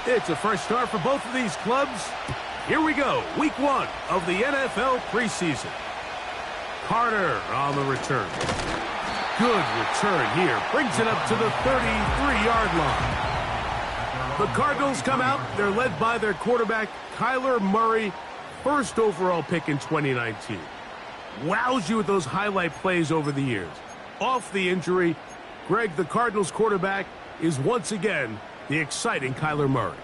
It's a fresh start for both of these clubs. Here we go, week 1 of the NFL preseason. Carter on the return. Good return here. Brings it up to the 33-yard line. The Cardinals come out. They're led by their quarterback, Kyler Murray, first overall pick in 2019. Wows you with those highlight plays over the years. Off the injury, Greg, the Cardinals quarterback, is once again the exciting Kyler Murray.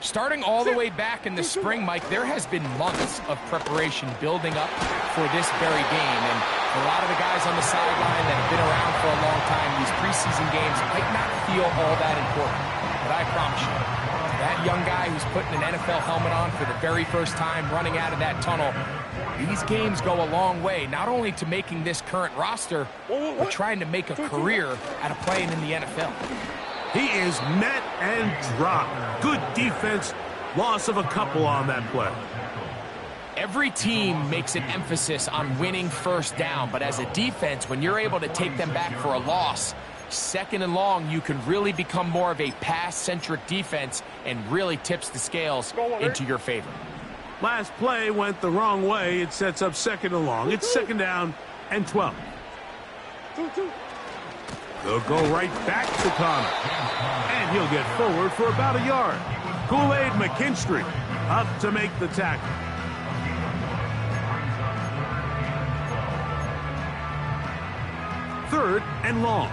Starting all the way back in the spring, Mike, there has been months of preparation building up for this very game. And for a lot of the guys on the sideline that have been around for a long time, these preseason games might not feel all that important. But I promise you, that young guy who's putting an NFL helmet on for the very first time, running out of that tunnel, these games go a long way, not only to making this current roster, but trying to make a career out of playing in the NFL. He is met and dropped. Good defense. Loss of a couple on that play. Every team makes an emphasis on winning first down, but as a defense, when you're able to take them back for a loss, second and long, you can really become more of a pass-centric defense and really tips the scales into your favor. Last play went the wrong way. It sets up second and long. It's second down and 12. They'll go right back to Connor. And he'll get forward for about a yard. Kool-Aid McKinstry up to make the tackle. Third and long.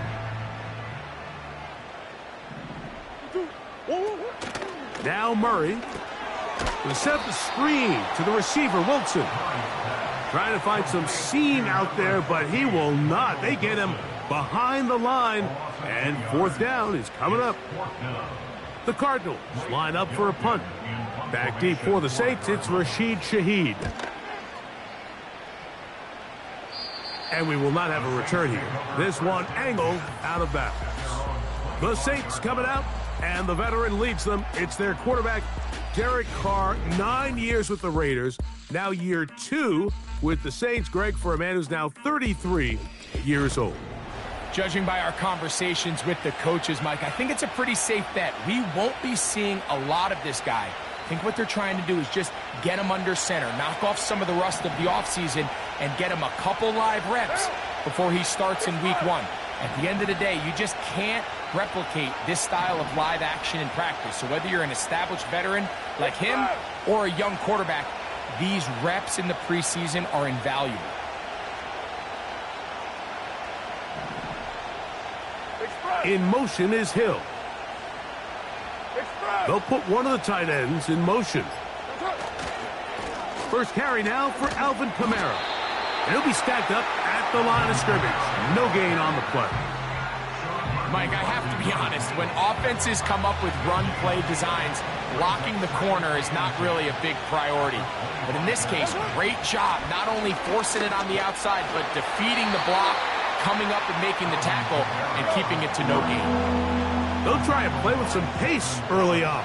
Now Murray will set the screen to the receiver, Wilson. Trying to find some seam out there, but he will not. They get him behind the line, and fourth down is coming up. The Cardinals line up for a punt. Back deep for the Saints, it's Rashid Shaheed. And we will not have a return here. This one angled out of bounds. The Saints coming out, and the veteran leads them. It's their quarterback, Derek Carr, 9 years with the Raiders, now year 2 with the Saints. Greg, for a man who's now 33 years old. Judging by our conversations with the coaches, Mike, I think it's a pretty safe bet. We won't be seeing a lot of this guy. I think what they're trying to do is just get him under center, knock off some of the rust of the offseason, and get him a couple live reps before he starts in week 1. At the end of the day, you just can't replicate this style of live action in practice. So whether you're an established veteran like him or a young quarterback, these reps in the preseason are invaluable. In motion is Hill. They'll put one of the tight ends in motion. First carry now for Alvin Kamara. And he'll be stacked up at the line of scrimmage. No gain on the play. Mike, I have to be honest. When offenses come up with run-play designs, blocking the corner is not really a big priority. But in this case, great job not only forcing it on the outside, but defeating the block, coming up and making the tackle, and keeping it to no gain. They'll try and play with some pace early on.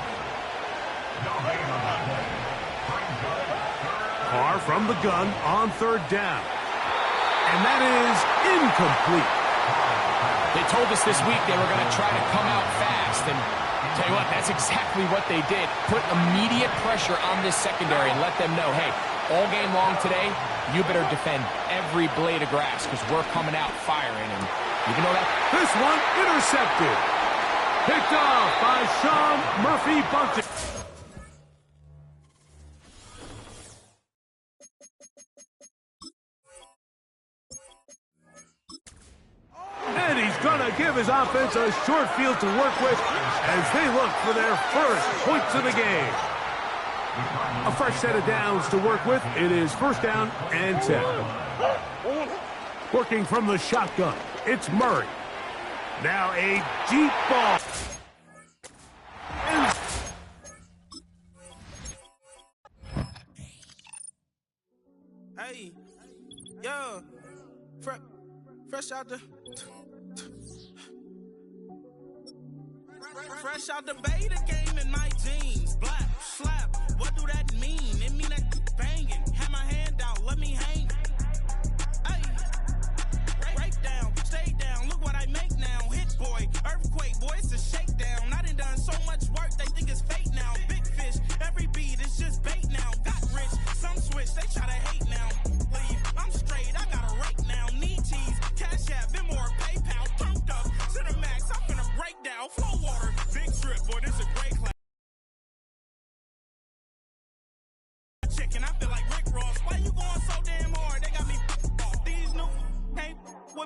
Carr from the gun on third down. And that is incomplete. They told us this week they were going to try to come out fast, and tell you what, that's exactly what they did. Put immediate pressure on this secondary and let them know, hey, all game long today, you better defend every blade of grass because we're coming out firing. And even though that... This one intercepted. Picked off by Sean Murphy-Bunting. And he's going to give his offense a short field to work with as they look for their first points of the game. A fresh set of downs to work with. It is first down and 10. Working from the shotgun, it's Murray. Now a deep ball. Hey, yeah, fresh out the beta game in my jeans. Black slap, what do that mean? It mean that banging. Have my hand out, let me hang. Hey, break down, stay down. Look what I make now. Hit boy, earthquake, boy, it's a shakedown. I done so much work, they think it's fake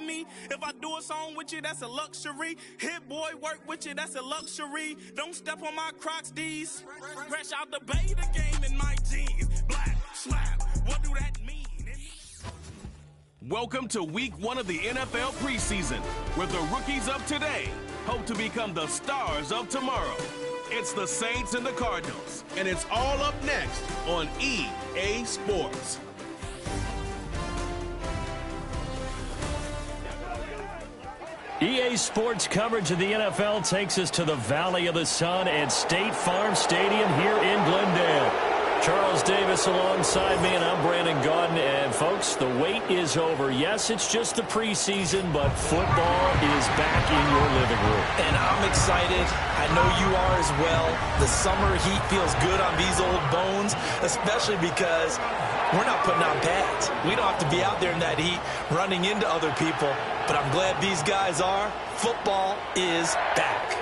me. If I do a song with you, that's a luxury. Hit boy, work with you, that's a luxury. Don't step on my Crocs, D's. Fresh out the bay, the game in my jeans. Black, slap, what do that mean? Welcome to week 1 of the NFL preseason, where the rookies of today hope to become the stars of tomorrow. It's the Saints and the Cardinals, and it's all up next on EA Sports. EA Sports coverage of the NFL takes us to the Valley of the Sun at State Farm Stadium here in Glendale. Charles Davis alongside me, and I'm Brandon Gaudin. And, folks, the wait is over. Yes, it's just the preseason, but football is back in your living room. And I'm excited. I know you are as well. The summer heat feels good on these old bones, especially because we're not putting on pads. We don't have to be out there in that heat running into other people. But I'm glad these guys are. Football is back.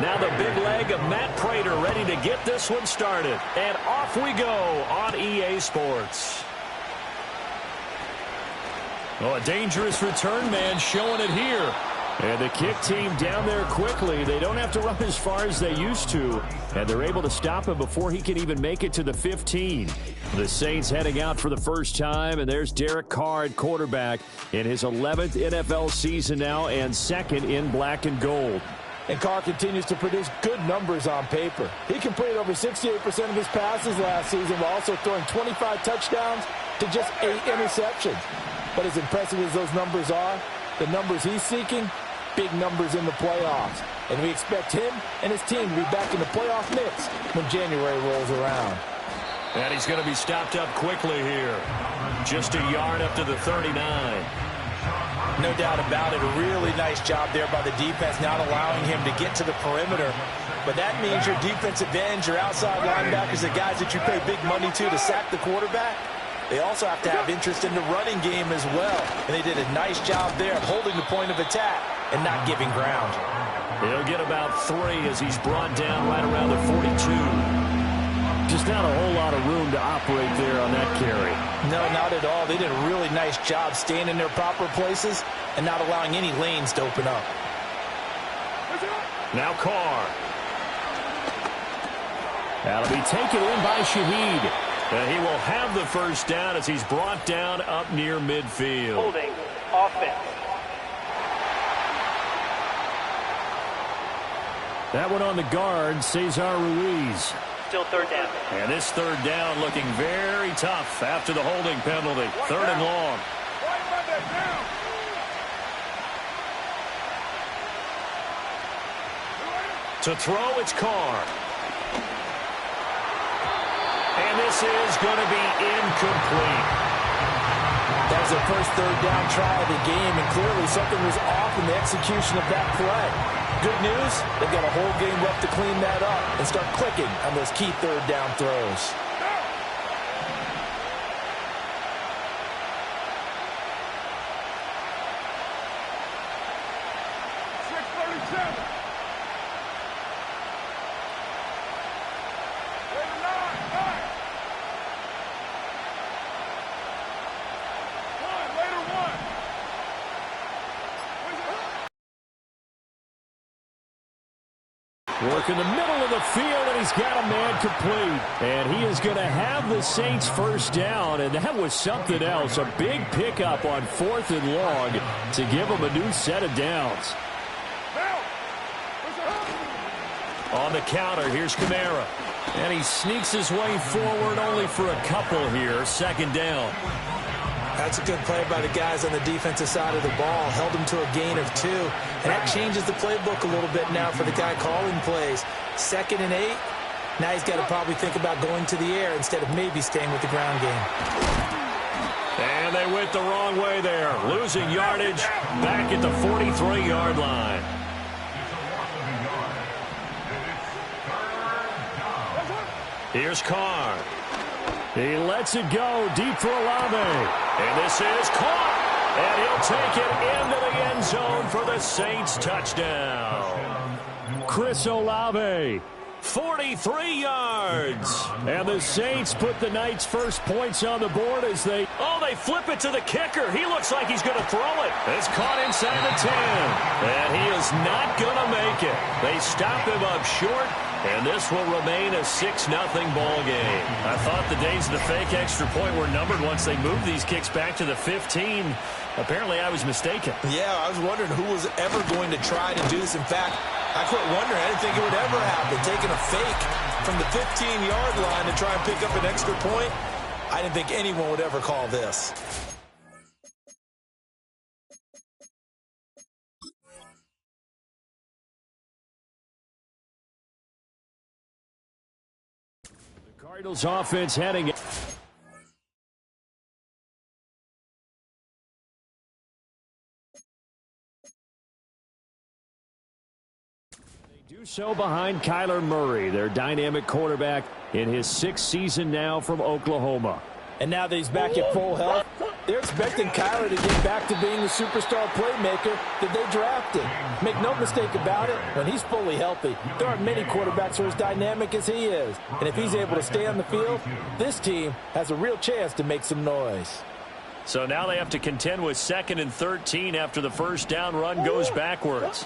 Now the big leg of Matt Prater ready to get this one started. And off we go on EA Sports. Oh, a dangerous return man showing it here. And the kick team down there quickly. They don't have to run as far as they used to. And they're able to stop him before he can even make it to the 15. The Saints heading out for the first time. And there's Derek Carr at quarterback in his 11th NFL season now and second in black and gold. And Carr continues to produce good numbers on paper. He completed over 68% of his passes last season while also throwing 25 touchdowns to just 8 interceptions. But as impressive as those numbers are, the numbers he's seeking, big numbers in the playoffs. And we expect him and his team to be back in the playoff mix when January rolls around. And he's going to be stopped up quickly here. Just a yard up to the 39. No doubt about it. A really nice job there by the defense, not allowing him to get to the perimeter. But that means your defensive ends, your outside linebackers, the guys that you pay big money to sack the quarterback, they also have to have interest in the running game as well. And they did a nice job there of holding the point of attack and not giving ground. He'll get about 3 as he's brought down right around the 42. Just not a whole lot of room to operate there on that carry. No, not at all. They did a really nice job staying in their proper places and not allowing any lanes to open up. Now Carr. That'll be taken in by Shaheed. And he will have the first down as he's brought down up near midfield. Holding offense. That one on the guard, Cesar Ruiz. Still third down. And this third down looking very tough after the holding penalty. Third and long. To throw, it's Carr. And this is going to be incomplete. That was the first third down try of the game, and clearly something was off in the execution of that play. Good news, they've got a whole game left to clean that up and start clicking on those key third down throws. Work in the middle of the field, and he's got a man complete. And he is going to have the Saints first down, and that was something else. A big pickup on 4th and long to give them a new set of downs. On the counter, here's Kamara. And he sneaks his way forward only for a couple here. Second down. That's a good play by the guys on the defensive side of the ball. Held him to a gain of 2. And that changes the playbook a little bit now for the guy calling plays. 2nd and 8. Now he's got to probably think about going to the air instead of maybe staying with the ground game. And they went the wrong way there. Losing yardage back at the 43-yard line. Here's Carr. He lets it go deep for Olave. And this is caught. And he'll take it into the end zone for the Saints touchdown. Chris Olave, 43 yards. And the Saints put the night's first points on the board as they flip it to the kicker. He looks like he's going to throw it. It's caught inside the 10. And he is not going to make it. They stop him up short, and this will remain a 6-0 ball game. I thought the days of the fake extra point were numbered once they moved these kicks back to the 15. Apparently, I was mistaken. Yeah, I was wondering who was ever going to try to do this. In fact, I quit wondering. I didn't think it would ever happen. Taking a fake from the 15-yard line to try and pick up an extra point, I didn't think anyone would ever call this. The Cardinals offense heading it. Do so behind Kyler Murray, their dynamic quarterback in his 6th season now from Oklahoma. And now that he's back at full health, they're expecting Kyler to get back to being the superstar playmaker that they drafted. Make no mistake about it, when he's fully healthy, there aren't many quarterbacks who are as dynamic as he is. And if he's able to stay on the field, this team has a real chance to make some noise. So now they have to contend with 2nd and 13 after the first down run goes backwards.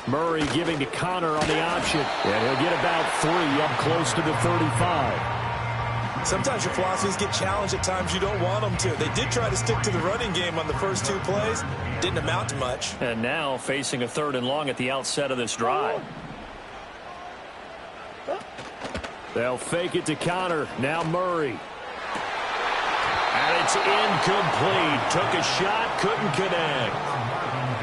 Murray giving to Connor on the option, and he'll get about 3 up close to the 35. Sometimes your philosophies get challenged at times you don't want them to. They did try to stick to the running game on the first 2 plays. Didn't amount to much. And now facing a 3rd and long at the outset of this drive. They'll fake it to Connor. Now Murray. And it's incomplete. Took a shot, couldn't connect.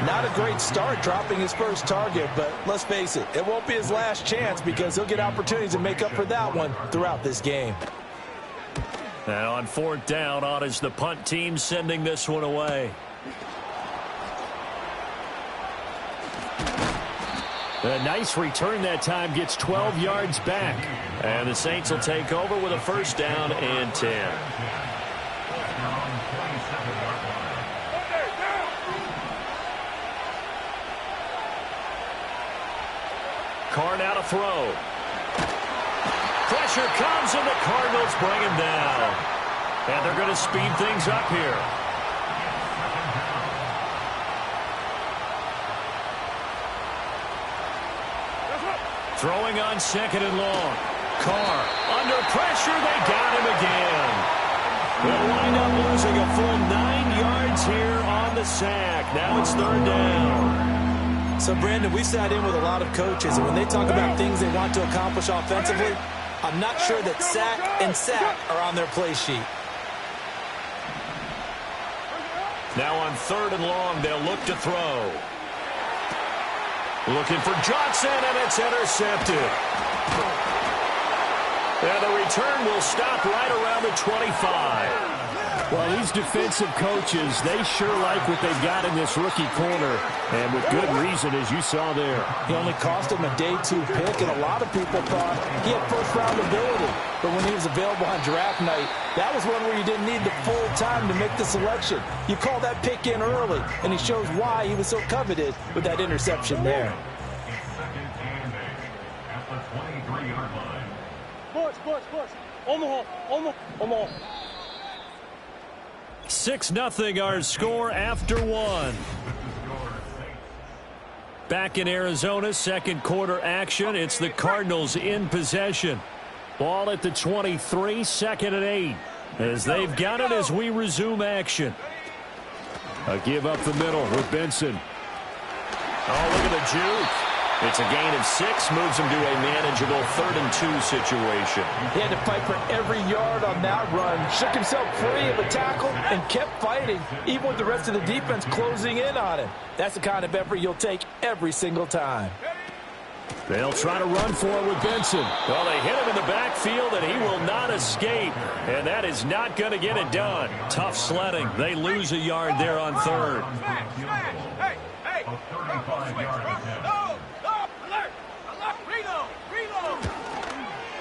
Not a great start dropping his first target, but let's face it, it won't be his last chance because he'll get opportunities to make up for that one throughout this game. And on 4th down, on is the punt team sending this one away. A nice return that time, gets 12 yards back. And the Saints will take over with a 1st down and 10. Carr now to throw. Pressure comes, and the Cardinals bring him down. And they're going to speed things up here. Throwing on 2nd and long. Carr under pressure. They got him again. They'll wind up losing a full 9 yards here on the sack. Now it's 3rd down. So, Brandon, we sat in with a lot of coaches, and when they talk about things they want to accomplish offensively, I'm not sure that sack and sack are on their play sheet. Now on 3rd and long, they'll look to throw. Looking for Johnson, and it's intercepted. And the return will stop right around the 25. Well, these defensive coaches, they sure like what they've got in this rookie corner, and with good reason, as you saw there. He only cost him a day 2 pick, and a lot of people thought he had first-round ability. But when he was available on draft night, that was one where you didn't need the full time to make the selection. You call that pick in early, and he shows why he was so coveted with that interception there. Push. Almost. 6-0 our score after 1. Back in Arizona, 2nd quarter action. It's the Cardinals in possession. Ball at the 23, 2nd and 8. As they've got it as we resume action. A give up the middle with Benson. Oh, look at the juke. It's a gain of 6, moves him to a manageable 3rd and 2 situation. He had to fight for every yard on that run. Shook himself free of a tackle and kept fighting, even with the rest of the defense closing in on him. That's the kind of effort you'll take every single time. They'll try to run for it with Benson. Well, they hit him in the backfield, and he will not escape. And that is not going to get it done. Tough sledding. They lose a yard there on 3rd. Hey!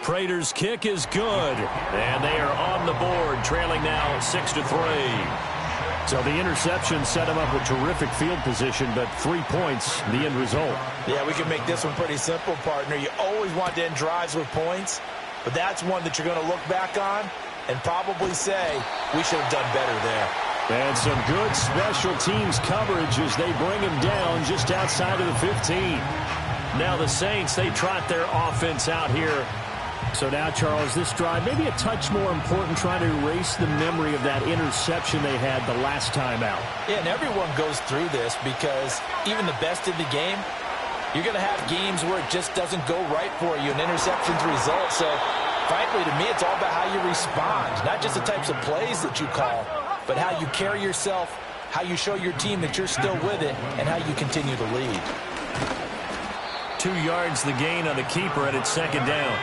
Prater's kick is good, and they are on the board, trailing now 6-3. So the interception set him up with terrific field position, but 3 points, the end result. Yeah, we can make this one pretty simple, partner. You always want to end drives with points, but that's one that you're going to look back on and probably say, we should have done better there. And some good special teams coverage as they bring him down just outside of the 15. Now the Saints, they trot their offense out here. So now, Charles, this drive maybe a touch more important, trying to erase the memory of that interception they had the last time out. Yeah, and everyone goes through this because even the best in the game, you're going to have games where it just doesn't go right for you, and interceptions result. So, frankly, to me, it's all about how you respond, not just the types of plays that you call, but how you carry yourself, how you show your team that you're still with it, and how you continue to lead. 2 yards the gain on the keeper, and it's second down.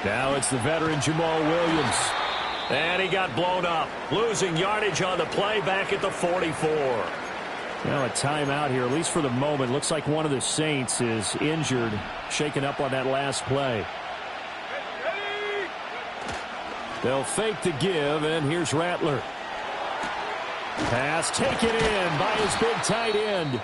Now it's the veteran Jamal Williams. And he got blown up. Losing yardage on the play back at the 44. Now a timeout here, at least for the moment. Looks like one of the Saints is injured, shaken up on that last play. They'll fake the give, and here's Rattler. Pass taken in by his big tight end.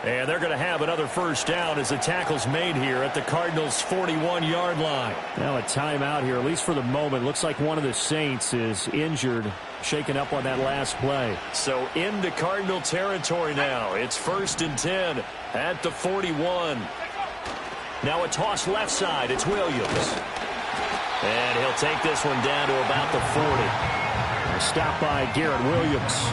And they're going to have another first down as the tackle's made here at the Cardinals' 41-yard line. Now a timeout here, at least for the moment. Looks like one of the Saints is injured, shaken up on that last play. So into Cardinal territory now. It's 1st and 10 at the 41. Now a toss left side. It's Williams. And he'll take this one down to about the 40. Stop by Garrett Williams.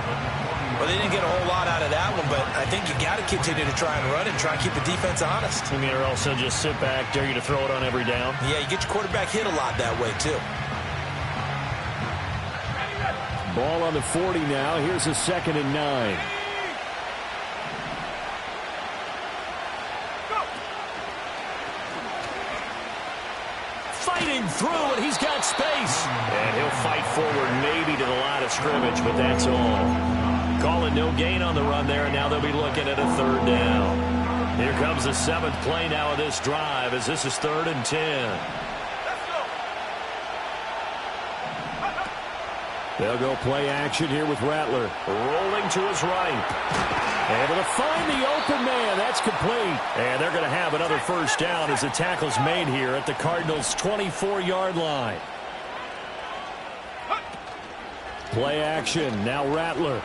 Well, they didn't get a whole lot out of that one, but I think you got to continue to try and run it and try and keep the defense honest. I mean, or also just sit back, dare you to throw it on every down. Yeah, you get your quarterback hit a lot that way, too. Ball on the 40 now. Here's a 2nd and 9. Fighting through, and he's got space. And he'll fight forward maybe to the line of scrimmage, but that's all. Calling no gain on the run there, and now they'll be looking at a 3rd down. Here comes the 7th play now of this drive as this is 3rd and 10. They'll go play action here with Rattler. Rolling to his right. Able to find the open man. That's complete. And they're going to have another first down as the tackle's made here at the Cardinals' 24-yard line. Play action. Now Rattler.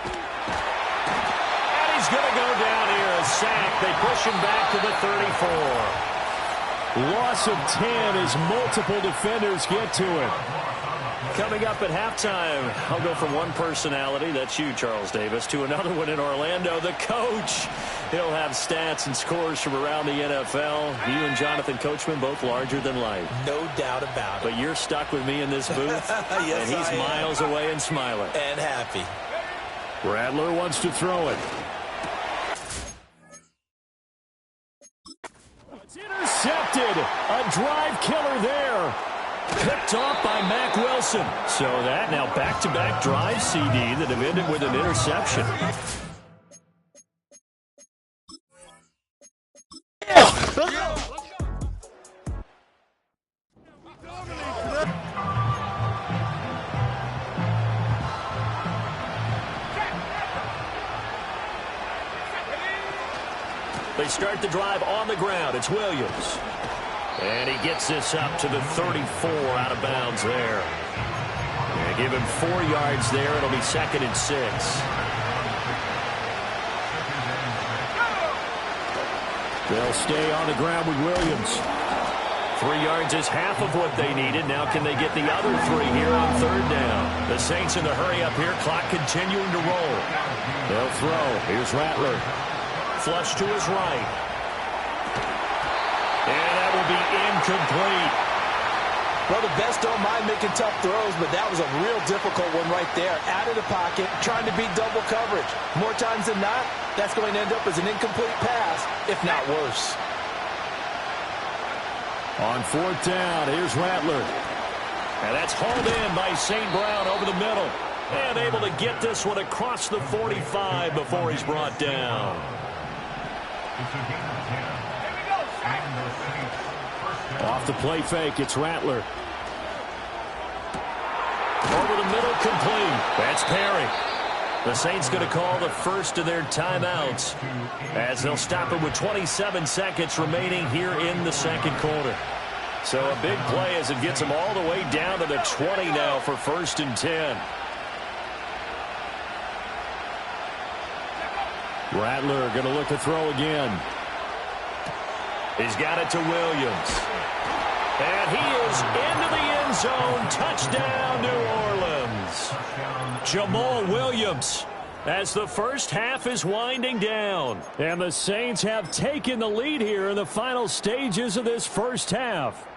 And he's going to go down here. A sack. They push him back to the 34. Loss of 10 as multiple defenders get to him. Coming up at halftime, I'll go from one personality, that's you, Charles Davis, to another one in Orlando, the coach. He'll have stats and scores from around the NFL. You and Jonathan Coachman, both larger than life. No doubt about it. But you're stuck with me in this booth, yes, and he's miles away and smiling. And happy. Rattler wants to throw it. It's intercepted. A drive killer there. Picked off by Mack Wilson. So that now back-to-back drive CD that have ended with an interception. They start the drive on the ground. It's Williams. And he gets this up to the 34 out of bounds there. Yeah, give him 4 yards there. It'll be 2nd and 6. They'll stay on the ground with Williams. 3 yards is half of what they needed. Now can they get the other 3 here on 3rd down? The Saints in the hurry up here. Clock continuing to roll. They'll throw. Here's Rattler. Flush to his right. And that will be incomplete. Well, the best don't mind making tough throws, but that was a real difficult one right there. Out of the pocket, trying to beat double coverage. More times than not, that's going to end up as an incomplete pass, if not worse. On 4th down, here's Rattler. And that's hauled in by St. Brown over the middle. And able to get this one across the 45 before he's brought down. Off the play fake, it's Rattler. Over the middle, complete. That's Perry. The Saints going to call the first of their timeouts as they'll stop it with 27 seconds remaining here in the second quarter. So a big play as it gets them all the way down to the 20 now for 1st and 10. Rattler going to look to throw again. He's got it to Williams. And he is into the end zone. Touchdown, New Orleans. Jamal Williams as the first half is winding down. And the Saints have taken the lead here in the final stages of this first half.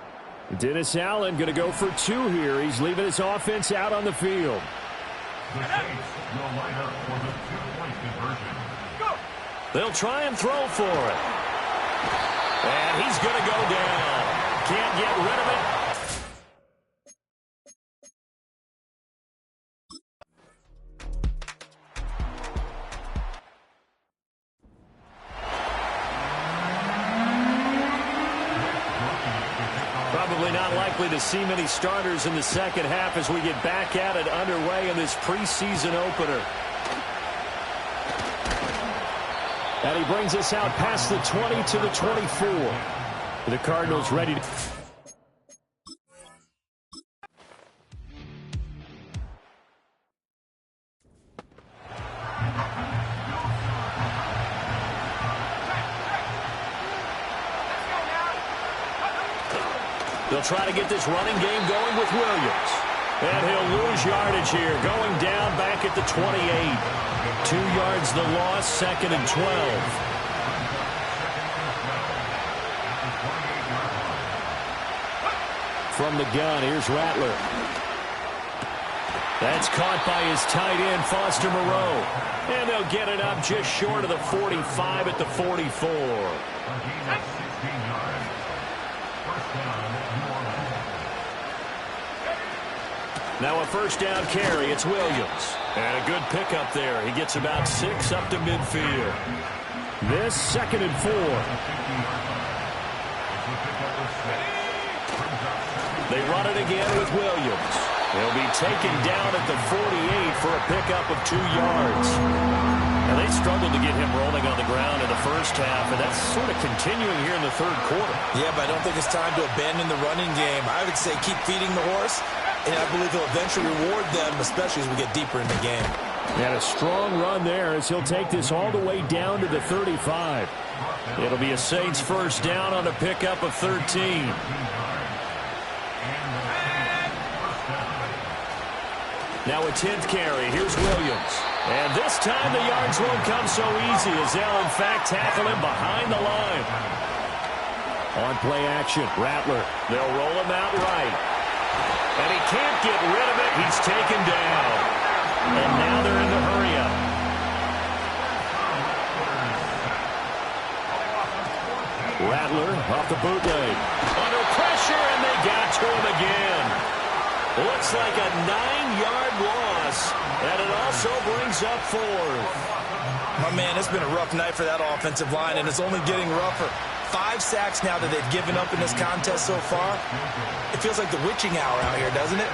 Dennis Allen going to go for 2 here. He's leaving his offense out on the field. The Saints will line up for the 2-point conversion. They'll try and throw for it. And he's going to go down. Can't get rid of it. Probably not likely to see many starters in the second half as we get back at it underway in this preseason opener. And he brings us out past the 20 to the 24. The Cardinals ready to... They'll try to get this running game going with Williams. And he'll lose yardage here, going down back at the 28. 2 yards the loss, 2nd and 12. From the gun, here's Rattler. That's caught by his tight end, Foster Moreau. And they'll get it up just short of the 45 at the 44. Now a first down carry. It's Williams. And a good pickup there. He gets about 6 up to midfield. This 2nd and 4. They run it again with Williams. He'll be taken down at the 48 for a pickup of 2 yards. And they struggled to get him rolling on the ground in the first half, and that's sort of continuing here in the third quarter. Yeah, but I don't think it's time to abandon the running game. I would say keep feeding the horse, and I believe he'll eventually reward them, especially as we get deeper in the game. And a strong run there as he'll take this all the way down to the 35. It'll be a Saints first down on a pickup of 13. Now a 10th carry. Here's Williams. And this time the yards won't come so easy as they'll, in fact, tackle him behind the line. On play action, Rattler. They'll roll him out right. And he can't get rid of it. He's taken down. And now they're in the hurry-up. Rattler off the bootleg. Under pressure, and they got to him again. Looks like a 9-yard loss, and it also brings up 4th. My man, it's been a rough night for that offensive line, and it's only getting rougher. 5 sacks now that they've given up in this contest so far. It feels like the witching hour out here, doesn't it?